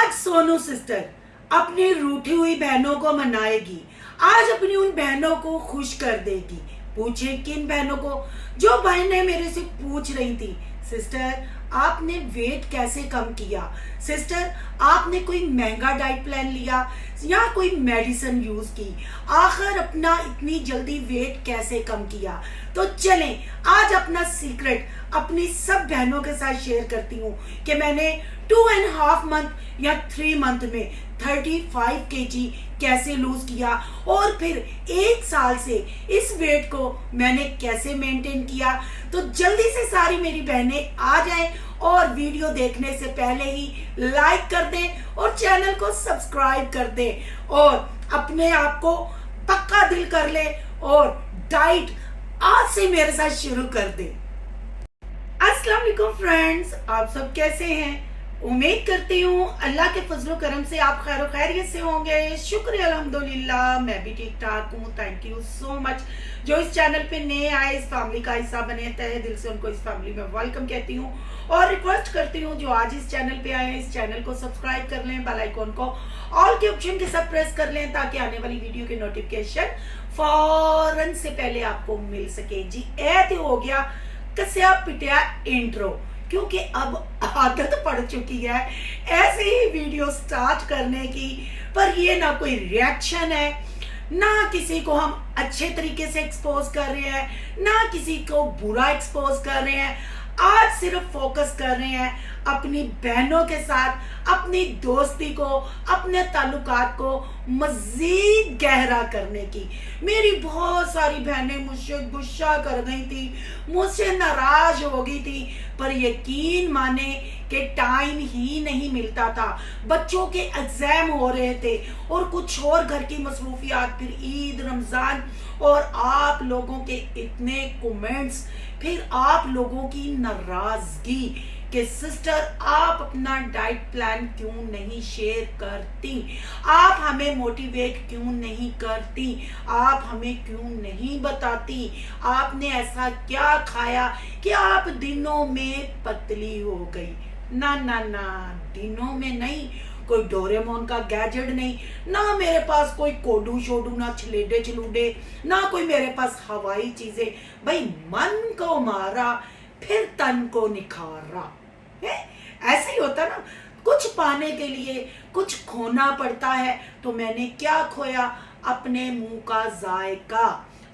आज सोनू सिस्टर अपनी रूठी हुई बहनों को मनाएगी। आज अपनी उन बहनों को खुश कर देगी। पूछे किन बहनों को? जो बहनें मेरे से पूछ रही थी, सिस्टर आपने वेट कैसे कम किया, सिस्टर आपने कोई महंगा डाइट प्लान लिया या कोई मेडिसिन यूज की, आखिर अपना इतनी जल्दी वेट कैसे कम किया। तो चलें आज अपना सीक्रेट अपनी सब बहनों के साथ शेयर करती हूँ कि मैंने 2.5 मंथ या 3 मंथ में 35 kg कैसे लूज किया और फिर 1 साल से इस वेट को मैंने कैसे मेंटेन किया। तो जल्दी से सारी मेरी बहनें आ जाएं और वीडियो देखने से पहले ही लाइक कर दें और चैनल को सब्सक्राइब कर दें और अपने आप को पक्का दिल कर ले और डाइट आज से मेरे साथ शुरू कर दें। अस्सलाम वालेकुम फ्रेंड्स, आप सब कैसे हैं? उम्मीद करती हूँ अल्लाह के फजलो करम से आप खैर खैरियत से होंगे। शुक्र अल्हम्दुलिल्लाह, मैं भी ठीक ठाक हूँ। Thank you so much. जो इस चैनल पे नए आए, इस फैमिली का हिस्सा बने, तहे दिल से उनको इस फैमिली में वेलकम कहती हूँ और रिक्वेस्ट करती हूँ जो आज इस चैनल पे आए हैं इस चैनल को सब्सक्राइब कर लें, बेल आइकॉन को ऑल के ऑप्शन के साथ प्रेस कर लें ताकि आने वाली वीडियो के नोटिफिकेशन फौरन से पहले आपको मिल सके। जी ऐसे हो गया कस्या पिटिया इंट्रो, क्योंकि अब आदत पड़ चुकी है ऐसे ही वीडियो स्टार्ट करने की, पर ये ना कोई रिएक्शन है, ना किसी को हम अच्छे तरीके से एक्सपोज कर रहे हैं, ना किसी को बुरा एक्सपोज कर रहे हैं। आज सिर्फ फोकस कर रहे हैं अपनी बहनों के साथ, अपनी दोस्ती को, अपने ताल्लुकात को मजीद गहरा करने की। मेरी बहुत सारी बहनें मुझसे गुस्सा कर गई थी, मुझसे नाराज हो गई थी, पर यकीन माने कि टाइम ही नहीं मिलता था। बच्चों के एग्जाम हो रहे थे और कुछ और घर की मसरूफियात, फिर ईद, रमजान और आप लोगों के इतने कमेंट्स, फिर आप लोगों की नाराजगी कि सिस्टर आप अपना डाइट प्लान क्यों नहीं शेयर करती, आप हमें मोटिवेट क्यों नहीं करती, आप हमें क्यों नहीं बताती, आपने ऐसा क्या खाया कि आप दिनों में पतली हो गई। ना ना ना, दिनों में नहीं, कोई डोरेमोन का गैजेट नहीं, ना मेरे पास कोई कोडू शोडू, ना छलेडे छलूडे, ना कोई मेरे पास हवाई चीजें। भाई मन को मारा फिर तन को निखारा है, ऐसे ही होता ना। कुछ पाने के लिए कुछ खोना पड़ता है, तो मैंने क्या खोया? अपने मुंह का जायका,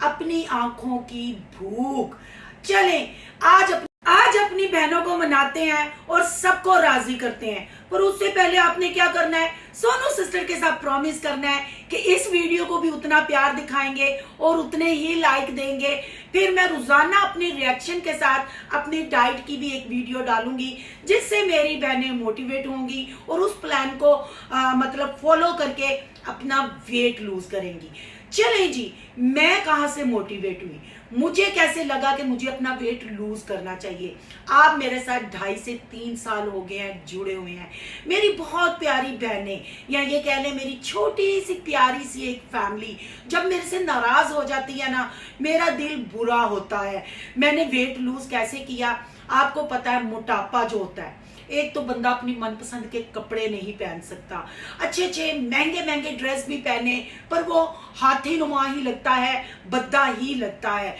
अपनी आंखों की भूख। चलें आज अपनी बहनों को मनाते हैं और सबको राजी करते हैं, पर उससे पहले आपने क्या करना है? सोनू सिस्टर के साथ प्रॉमिस करना है कि इस वीडियो को भी उतना प्यार दिखाएंगे और उतने ही लाइक देंगे। फिर मैं रोजाना अपने रिएक्शन के साथ अपनी डाइट की भी एक वीडियो डालूंगी जिससे मेरी बहनें मोटिवेट होंगी और उस प्लान को मतलब फॉलो करके अपना वेट लूज करेंगी। चलें जी, मैं कहां से मोटिवेट हुई, मुझे कैसे लगा कि मुझे अपना वेट लूज करना चाहिए। आप मेरे साथ 2.5 से 3 साल हो गए हैं जुड़े हुए हैं। मेरी बहुत प्यारी बहनें, या ये कह लें मेरी छोटी सी प्यारी सी एक फैमिली, जब मेरे से नाराज हो जाती है ना, मेरा दिल बुरा होता है। मैंने वेट लूज कैसे किया? आपको पता है, मोटापा जो होता है, एक तो बंदा अपनी मनपसंद के कपड़े नहीं पहन सकता, अच्छे अच्छे महंगे महंगे ड्रेस भी पहने पर वो हाथी नुमा ही लगता है, बद्दा ही लगता है।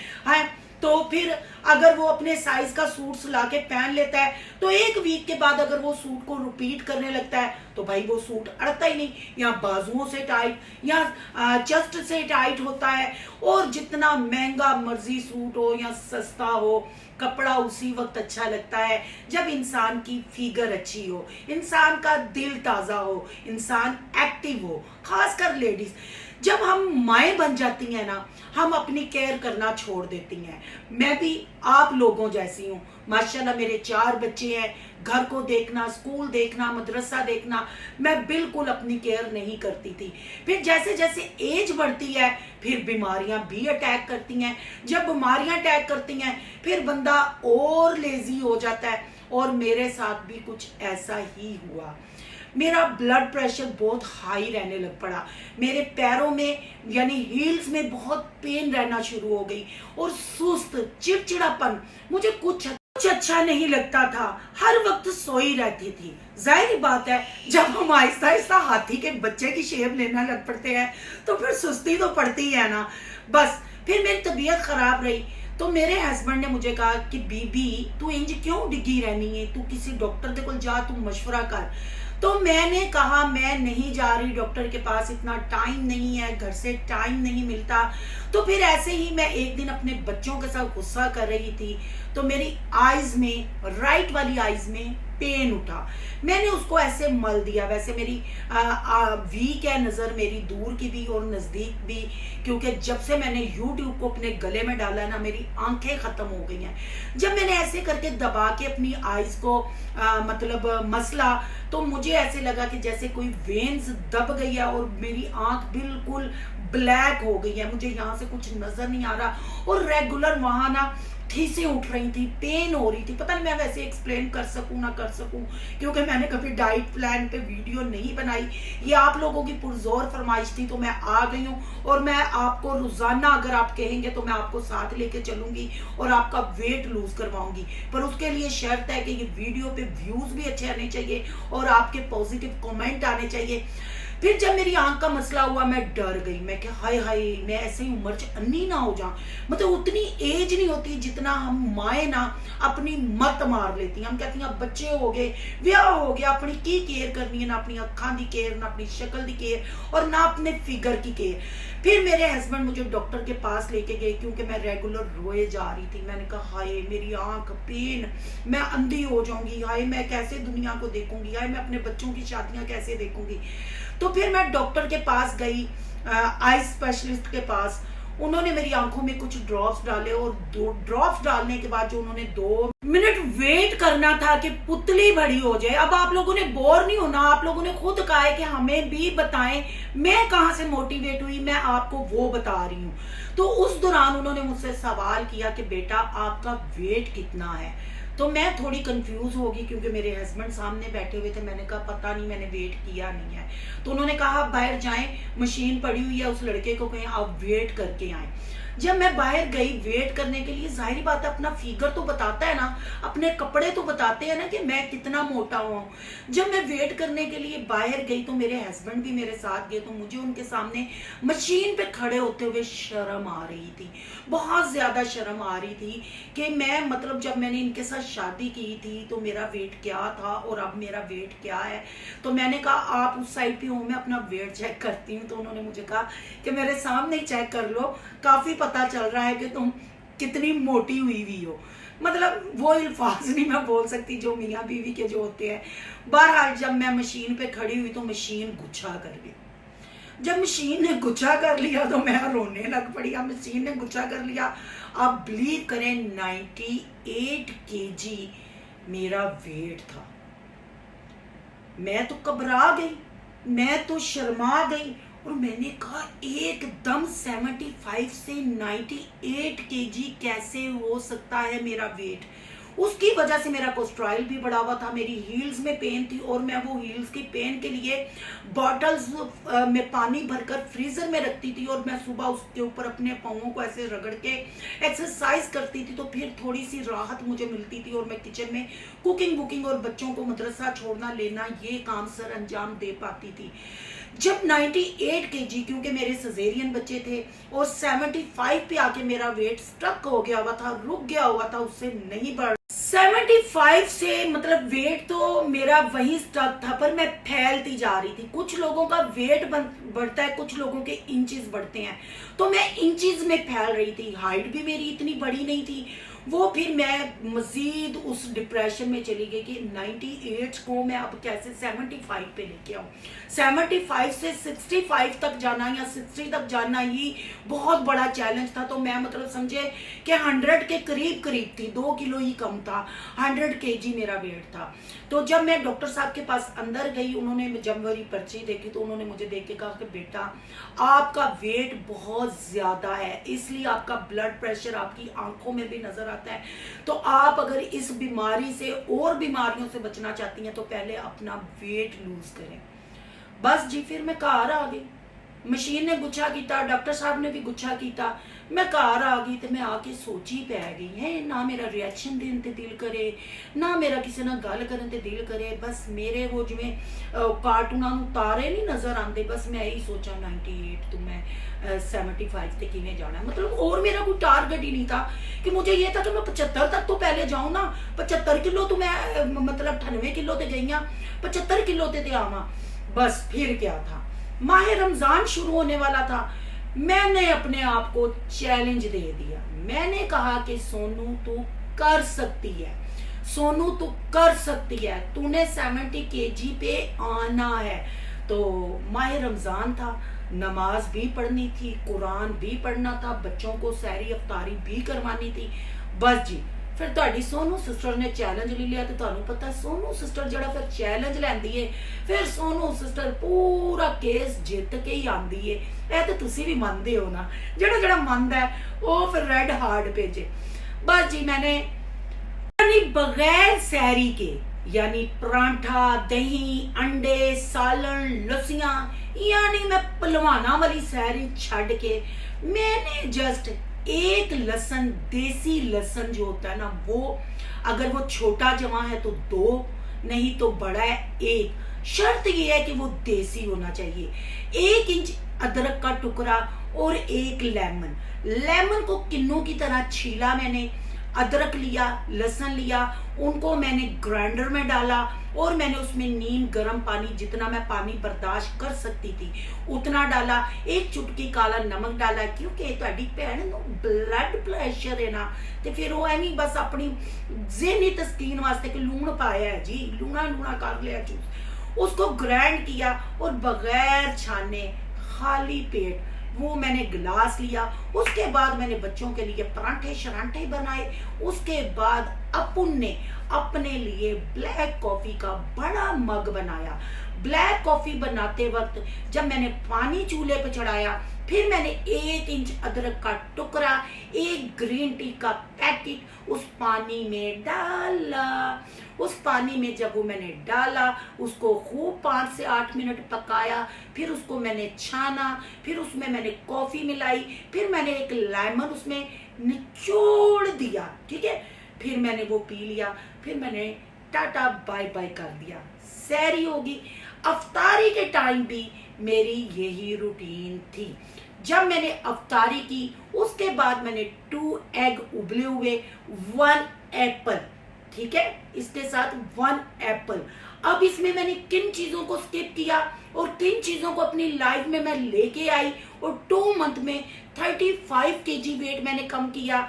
तो फिर अगर वो अपने साइज का सूट सिला के पहन लेता है तो 1 वीक के बाद अगर वो सूट को रिपीट करने लगता है तो भाई वो सूट अड़ता ही नहीं, या बाजुओं से टाइट या चेस्ट से टाइट होता है। और जितना महंगा मर्जी सूट हो या सस्ता हो, कपड़ा उसी वक्त अच्छा लगता है जब इंसान की फिगर अच्छी हो, इंसान का दिल ताजा हो, इंसान एक्टिव हो। खासकर लेडीज जब हम माएँ बन जाती हैं ना, हम अपनी केयर करना छोड़ देती हैं। मैं भी आप लोगों जैसी हूँ। माशाल्लाह मेरे 4 बच्चे हैं, घर को देखना, स्कूल देखना, मदरसा देखना, मैं बिल्कुल अपनी केयर नहीं करती थी। फिर जैसे जैसे एज बढ़ती है फिर बीमारियां भी अटैक करती हैं। जब बीमारियां अटैक करती हैं फिर बंदा और लेजी हो जाता है, और मेरे साथ भी कुछ ऐसा ही हुआ। मेरा ब्लड प्रेशर बहुत हाई रहने लग पड़ा, मेरे पैरों में यानी हील्स में बहुत पेन रहना शुरू हो गई और सुस्त, चिड़चिड़ापन, मुझे कुछ कुछ अच्छा नहीं लगता था, हर वक्त सोई रहती थी। जाहिर बात है, जब हम आहिस्ता आहिस्ता हाथी के बच्चे की शेप लेना लग पड़ते हैं तो फिर सुस्ती तो पड़ती है ना। बस फिर मेरी तबीयत खराब रही तो मेरे हस्बैंड ने मुझे कहा कि बीबी तू इंज क्यों डिगी रहनी है, तू किसी डॉक्टर के कोल जा, तू मशवरा कर। तो मैंने कहा मैं नहीं जा रही डॉक्टर के पास, इतना टाइम नहीं है, घर से टाइम नहीं मिलता। तो फिर ऐसे ही मैं एक दिन अपने बच्चों के साथ गुस्सा कर रही थी तो मेरी आईज में, राइट वाली आईज में पेन उठा। मैंने उसको ऐसे मल दिया। वैसे मेरी वीक है नजर, मेरी दूर की भी और नजदीक भी, क्योंकि जब से मैंने यूट्यूब को अपने गले में डाला ना मेरी आंखें खत्म हो गई हैं। जब मैंने ऐसे करके दबा के अपनी आईज को मतलब मसला तो मुझे ऐसे लगा कि जैसे कोई वेन्स दब गई है और मेरी आंख बिल्कुल ब्लैक हो गई है, मुझे यहाँ से कुछ नजर नहीं आ रहा और रेगुलर वहां ना खीसें उठ रही थी, पेन हो रही थी। पता नहीं मैं वैसे एक्सप्लेन कर सकूं ना कर सकूं, क्योंकि मैंने कभी डाइट प्लान पे वीडियो नहीं बनाई। ये आप लोगों की पुरजोर फरमाइश थी तो मैं आ गई हूँ और मैं आपको रोजाना अगर आप कहेंगे तो मैं आपको साथ लेके चलूंगी और आपका वेट लूज करवाऊंगी। पर उसके लिए शर्त है कि ये वीडियो पे व्यूज भी अच्छे आने चाहिए और आपके पॉजिटिव कमेंट आने चाहिए। फिर जब मेरी आंख का मसला हुआ मैं डर गई। मैं क्या हाय हाय मैं ऐसे ही उम्र च अन्नी ना हो जाऊं। मतलब उतनी एज नहीं होती जितना हम माए ना अपनी मत मार लेती हैं। हम कहती हैं अब बच्चे हो गए, ब्याह हो गया, अपनी की केयर करनी है, ना अपनी अखां की केयर, ना अपनी शक्ल की केयर और ना अपने फिगर की केयर। फिर मेरे हस्बैंड मुझे डॉक्टर के पास लेके गए क्योंकि मैं रेगुलर रोए जा रही थी। मैंने कहा हाय मेरी आंख पेन, मैं अंधी हो जाऊंगी, हाय मैं कैसे दुनिया को देखूंगी, हाय मैं अपने बच्चों की शादियां कैसे देखूंगी। तो फिर मैं डॉक्टर के पास गई, आई स्पेशलिस्ट के पास। उन्होंने मेरी आंखों में कुछ ड्रॉप्स डाले और 2 ड्रॉप्स डालने के बाद जो उन्होंने 2 मिनट वेट करना था कि पुतली बड़ी हो जाए। अब आप लोगों ने बोर नहीं होना, आप लोगों ने खुद कहा है कि हमें भी बताएं। मैं कहां से मोटिवेट हुई, मैं आपको वो बता रही हूँ। तो उस दौरान उन्होंने मुझसे सवाल किया कि बेटा आपका वेट कितना है। तो मैं थोड़ी कंफ्यूज हो गई क्योंकि मेरे हस्बैंड सामने बैठे हुए थे। मैंने कहा पता नहीं, मैंने वेट किया नहीं है। तो उन्होंने कहा बाहर जाएं, मशीन पड़ी हुई है, उस लड़के को कहें आप वेट करके आए। जब मैं बाहर गई वेट करने के लिए, जाहिर बात है अपना फिगर तो बताता है ना, अपने कपड़े तो बताते हैं ना कि मैं कितना मोटा हुआ हूं। जब मैं वेट करने के लिए बाहर गई तो मेरे हस्बैंड भी मेरे साथ गए। तो मुझे उनके सामने मशीन पे खड़े होते हुए शर्म आ रही थी, बहुत ज्यादा शर्म आ रही थी कि मैं मतलब जब मैंने इनके साथ शादी की थी तो मेरा वेट क्या था और अब मेरा वेट क्या है। तो मैंने कहा आप उस साइड पे हो, मैं अपना वेट चेक करती हूँ। तो उन्होंने मुझे कहा कि मेरे सामने चेक कर लो, काफी पता चल रहा है कि तुम कितनी मोटी हुई हो। मतलब वो अल्फाज नहीं मैं बोल सकती जो मियाँ बीवी के जो होते हैं। बहरहाल जब मैं मशीन पे खड़ी हुई तो मशीन गुच्छा कर गई। जब मशीन ने गुच्छा कर लिया तो मैं रोने लग पड़ी। अब मशीन ने गुच्छा कर लिया, आप बिलीव करें 98 केजी मेरा वेट था। मैं तो घबरा गई, मैं तो शर्मा गई और मैंने कहा एकदम 75 से 98 केजी कैसे हो सकता है मेरा वेट। उसकी वजह से मेरा कोलेस्ट्रॉल भी बढ़ा हुआ था, मेरी हील्स में पेन थी और मैं वो हील्स की पेन के लिए बॉटल्स में पानी भरकर फ्रीजर में रखती थी और मैं सुबह उसके ऊपर अपने पाँवों को ऐसे रगड़ के एक्सरसाइज करती थी तो फिर थोड़ी सी राहत मुझे मिलती थी और मैं किचन में कुकिंग बुकिंग और बच्चों को मदरसा छोड़ना लेना ये काम सर अंजाम दे पाती थी। जब 98 केजी, क्योंकि मेरे सजेरियन बच्चे थे और 75 पे आके मेरा वेट स्टक हो गया हुआ था, रुक गया हुआ था, उससे नहीं बढ़। 75 से मतलब वेट तो मेरा वही स्टक था पर मैं फैलती जा रही थी। कुछ लोगों का वेट बढ़ता है, कुछ लोगों के इंचेस बढ़ते हैं, तो मैं इंचेस में फैल रही थी। हाइट भी मेरी इतनी बड़ी नहीं थी। वो फिर मैं मजीद उस डिप्रेशन में चली गई कि 98 को मैं अब कैसे 75 पे लेके आऊं। 75 से 65 तक जाना या 60 तक जाना ही बहुत बड़ा चैलेंज था। तो मैं मतलब समझे कि 100 के करीब करीब थी, 2 किलो ही कम था, 100 केजी मेरा वेट था। तो जब मैं डॉक्टर साहब के पास अंदर गई, उन्होंने जब मेरी पर्ची देखी तो उन्होंने मुझे देख के कहा कि बेटा आपका वेट बहुत ज्यादा है, इसलिए आपका ब्लड प्रेशर आपकी आंखों में भी नजर आता है। तो आप अगर इस बीमारी से और बीमारियों से बचना चाहती हैं तो पहले अपना वेट लूज करें। बस जी फिर मैं घर आ गई। मशीन ने गुच्छा किया, डॉक्टर साहब ने भी गुच्छा किया। मैं घर आ गई तो मैं आके सोची पै गई है, ना मेरा रिएक्शन देने ते दिल करे, ना मेरा किसी ना गल करने ते दिल करे। बस मेरे वो जिमें कार्टूना तारे नहीं नज़र आते, बस मैं यही सोचा 98 तो मैं 75 ते किवें जाना है। मतलब और मेरा कोई टारगेट ही नहीं था कि मुझे ये था कि मैं 75 तक तो पहले जाऊँ ना। 75 किलो तो मैं मतलब 98 किलो ते गई हाँ, 75 किलो ते आवा। बस फिर क्या था, माह रमजान शुरू होने वाला था। मैंने अपने आप को चैलेंज दे दिया। मैंने कहा कि सोनू तू कर सकती है, सोनू तू कर सकती है, तूने 70 kg पे आना है। तो माह रमजान था, नमाज भी पढ़नी थी, कुरान भी पढ़ना था, बच्चों को सहरी अफ्तारी भी करवानी थी। बस जी फिर तुहाडी सोनू सिस्टर ने चैलेंज ले लिया। तो तुहानू पता सोनू सिस्टर जड़ा फिर चैलेंज लैंदी है, फिर सोनू सिस्टर पूरा केस जित के ही आंदी है। यह तो तुसी भी मानते हो ना, जड़ा जड़ा मानदा है वो फिर रेड हार्ट भेजे। बस जी मैंने बगैर सहरी के यानी परांठा, दही, अंडे, सालन, लस्सियां, यानी मैं पहलवाना वाली सहरी छड़ के मैंने जस्ट एक लहसन, देसी लहसन जो होता है ना, वो अगर वो छोटा जमा है तो 2, नहीं तो बड़ा है 1। शर्त ये है कि वो देसी होना चाहिए। 1 इंच अदरक का टुकड़ा और 1 लेमन। लेमन को किन्नों की तरह छीला मैंने, अदरक लिया, लहसुन लिया, उनको मैंने ग्राइंडर में डाला और मैंने उसमें नीम गर्म पानी, जितना मैं पानी बर्दाश्त कर सकती थी उतना डाला। 1 चुटकी काला नमक डाला, क्योंकि तुहाडी भैन नूं ब्लड प्रेशर है ना, तो फिर वो एवं बस अपनी ज़हनी तस्कीन वास्ते कि लूण पाया है जी, लूणा लूणा कर लिया जूस। उसको ग्राइंड किया और बगैर छाने खाली पेट वो मैंने गिलास लिया। उसके बाद मैंने बच्चों के लिए परांठे शरांठे बनाए। उसके बाद अपुन ने अपने लिए ब्लैक कॉफी का बड़ा मग बनाया। ब्लैक कॉफी बनाते वक्त जब मैंने पानी चूल्हे पे चढ़ाया, फिर मैंने 1 इंच अदरक का टुकड़ा, 1 ग्रीन टी का पैकेट उस पानी में डाला। उस पानी में जब वो मैंने डाला, उसको खूब 5 से 8 मिनट पकाया। फिर उसको मैंने छाना, फिर उसमें मैंने कॉफी मिलाई, फिर मैंने 1 लेमन उसमें निचोड़ दिया, ठीक है। फिर मैंने वो पी लिया, फिर मैंने टाटा बाय बाय कर दिया। सहरी होगी। अफ्तारी के टाइम भी मेरी यही रूटीन थी। जब मैंने अफ्तारी की, उसके बाद मैंने 2 एग उबले हुए, 1 एप्पल, ठीक है, इसके साथ 1 एप्पल। अब इसमें मैंने किन चीजों को स्किप किया और किन चीजों को अपनी लाइफ में मैं लेके आई, और 2 मंथ में 35 kg वेट मैंने कम किया।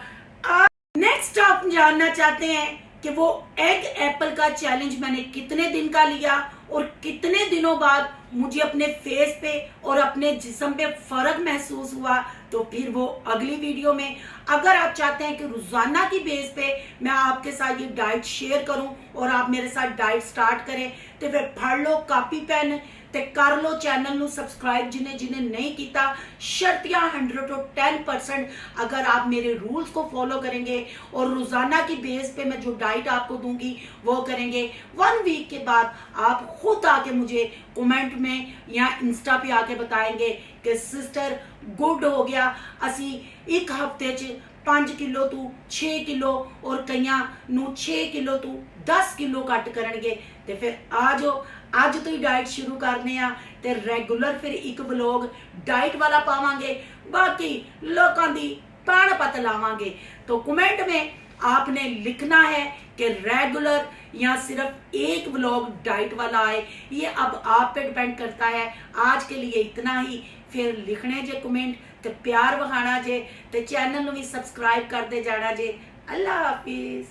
नेक्स्ट आप जानना चाहते हैं कि वो एग एप्पल का चैलेंज मैंने कितने दिन का लिया और कितने दिनों बाद मुझे अपने फेस पे और अपने जिस्म पे फर्क महसूस हुआ, तो फिर वो अगली वीडियो में। अगर आप चाहते हैं कि रोजाना की बेस पे मैं आपके साथ ये डाइट शेयर करूं और आप मेरे साथ डाइट स्टार्ट करें, तो फिर फड़ लो कापी पेन ते कर लो चैनल नू सबसक्राइब जिन्हें जिन्हें नहीं किया। शर्तियां 110% अगर आप मेरे रूल्स को फॉलो करेंगे और रोजाना की बेस पे मैं जो डाइट आपको दूंगी वो करेंगे। 1 वीक के बाद आप खुद आके मुझे कमेंट में या इंस्टा पे आके बताएंगे कि सिस्टर गुड हो गया, असी 1 हफ्ते च 5 किलो तू 6 किलो और कईयां नू 6 किलो तू 10 किलो कट करनगे। ते फिर आ जाओ, अज तो ही डाइट शुरू करने आ, ते रेगुलर फिर 1 व्लॉग डाइट वाला पावांगे, बाकी लोगों की पाण पत लावांगे। तो कमेंट में आपने लिखना है कि रेगुलर या सिर्फ 1 व्लॉग डाइट वाला आए, ये अब आप पे डिपेंड करता है। आज के लिए इतना ही। फिर लिखने जे कमेंट ते प्यार वखाना जे, ते चैनल नू भी सबसक्राइब करते जाना जे। अल्लाह हाफिज।